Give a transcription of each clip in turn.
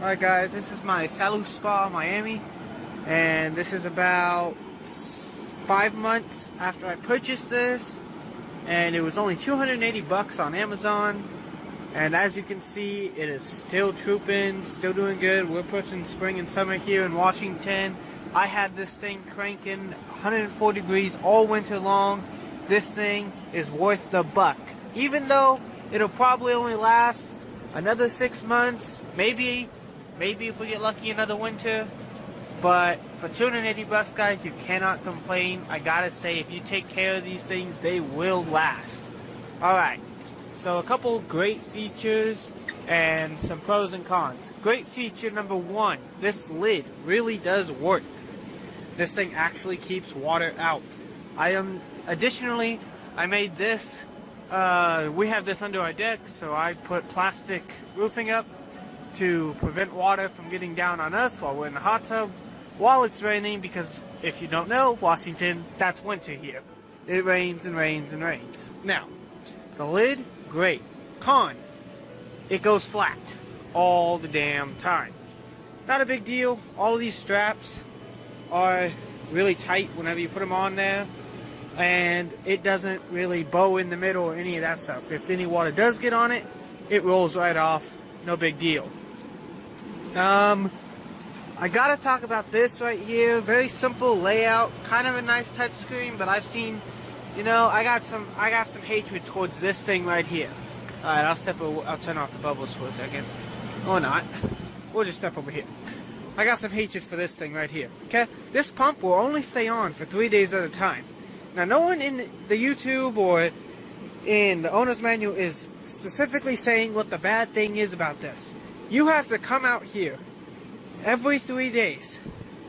Alright guys, this is my Salud Spa Miami, and this is about 5 months after I purchased this, and it was only 280 bucks on Amazon. And as you can see, it is still trooping, still doing good. We're pushing spring and summer here in Washington. I had this thing cranking 104 degrees all winter long. This thing is worth the buck. Even though it'll probably only last another 6 months, maybe if we get lucky another winter. But for 280 bucks, guys, you cannot complain. I gotta say, if you take care of these things, they will last. Alright, so a couple great features and some pros and cons. Great feature number one, this lid really does work. This thing actually keeps water out. Additionally, I made this, we have this under our deck, so I put plastic roofing up to prevent water from getting down on us while we're in the hot tub while it's raining, because if you don't know, Washington, that's winter here. It rains and rains and rains. Now, the lid, great. Con, it goes flat all the damn time. Not a big deal. All of these straps are really tight whenever you put them on there, and it doesn't really bow in the middle or any of that stuff. If any water does get on it, it rolls right off. No big deal. I gotta talk about this right here. Very simple layout, kind of a nice touch screen, but I've seen, you know, I got some hatred towards this thing right here. Alright, I'll turn off the bubbles for a second. Or not. We'll just step over here. I got some hatred for this thing right here. Okay? This pump will only stay on for 3 days at a time. Now, no one in the YouTube or in the owner's manual is specifically saying what the bad thing is about this. You have to come out here every 3 days,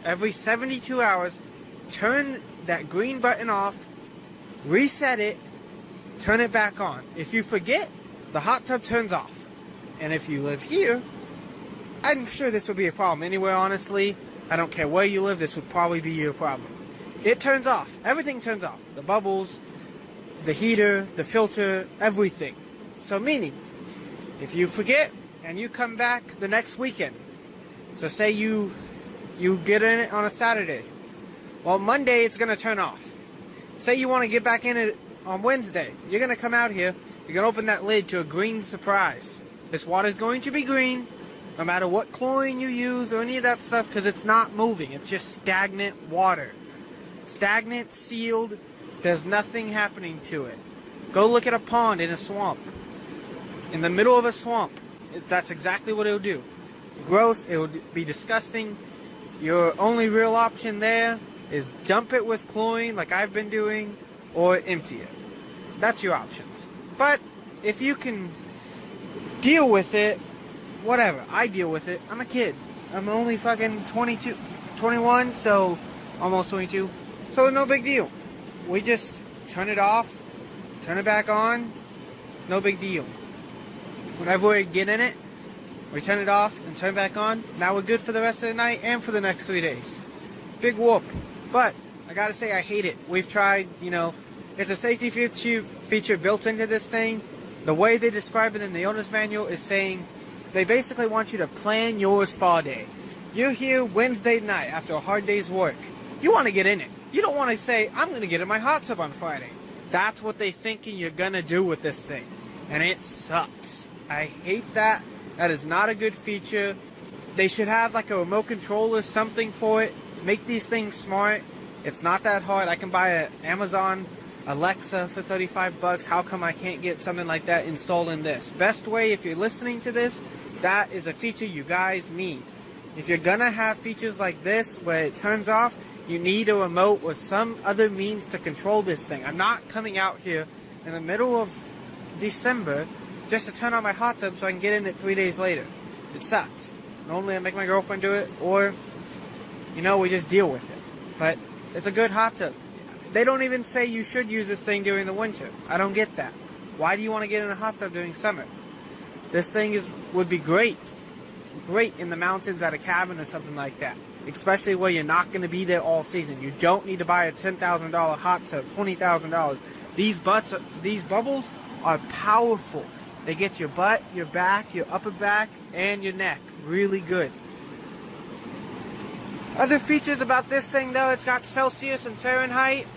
every 72 hours, turn that green button off, reset it, turn it back on. If you forget, the hot tub turns off. And if you live here, I'm sure this will be a problem anywhere, honestly. I don't care where you live, this would probably be your problem. It turns off. Everything turns off. The bubbles, the heater, the filter, everything. So meaning, if you forget and you come back the next weekend, so say you get in it on a Saturday, well, Monday it's going to turn off. Say you want to get back in it on Wednesday, you're going to come out here, you're going to open that lid to a green surprise. This water is going to be green, no matter what chlorine you use or any of that stuff, because it's not moving. It's just stagnant water. Stagnant, sealed, there's nothing happening to it. Go look at a pond in a swamp. In the middle of a swamp, that's exactly what it'll do. Gross, it'll be disgusting. Your only real option there is dump it with chlorine like I've been doing, or empty it. That's your options. But if you can deal with it, whatever. I deal with it. I'm a kid. I'm only fucking 21, so almost 22. So no big deal. We just turn it off, turn it back on, no big deal. Whenever we get in it, we turn it off and turn it back on. Now we're good for the rest of the night and for the next 3 days. Big whoop. But I gotta say, I hate it. We've tried, you know, it's a safety feature built into this thing. The way they describe it in the owner's manual is saying they basically want you to plan your spa day. You're here Wednesday night after a hard day's work. You want to get in it. You don't want to say, I'm going to get in my hot tub on Friday. That's what they thinking you're going to do with this thing. And it sucks. I hate that. That is not a good feature. They should have like a remote control or something for it. Make these things smart. It's not that hard. I can buy an Amazon Alexa for 35 bucks. How come I can't get something like that installed in this? Best way, if you're listening to this, that is a feature you guys need. If you're gonna have features like this where it turns off, you need a remote or some other means to control this thing. I'm not coming out here in the middle of December just to turn on my hot tub so I can get in it 3 days later. It sucks. Normally I make my girlfriend do it, or, you know, we just deal with it. But it's a good hot tub. They don't even say you should use this thing during the winter. I don't get that. Why do you want to get in a hot tub during summer? This thing would be great in the mountains at a cabin or something like that. Especially where you're not going to be there all season. You don't need to buy a $10,000 hot tub, $20,000. These bubbles are powerful. They get your butt, your back, your upper back, and your neck really good. Other features about this thing though, it's got Celsius and Fahrenheit.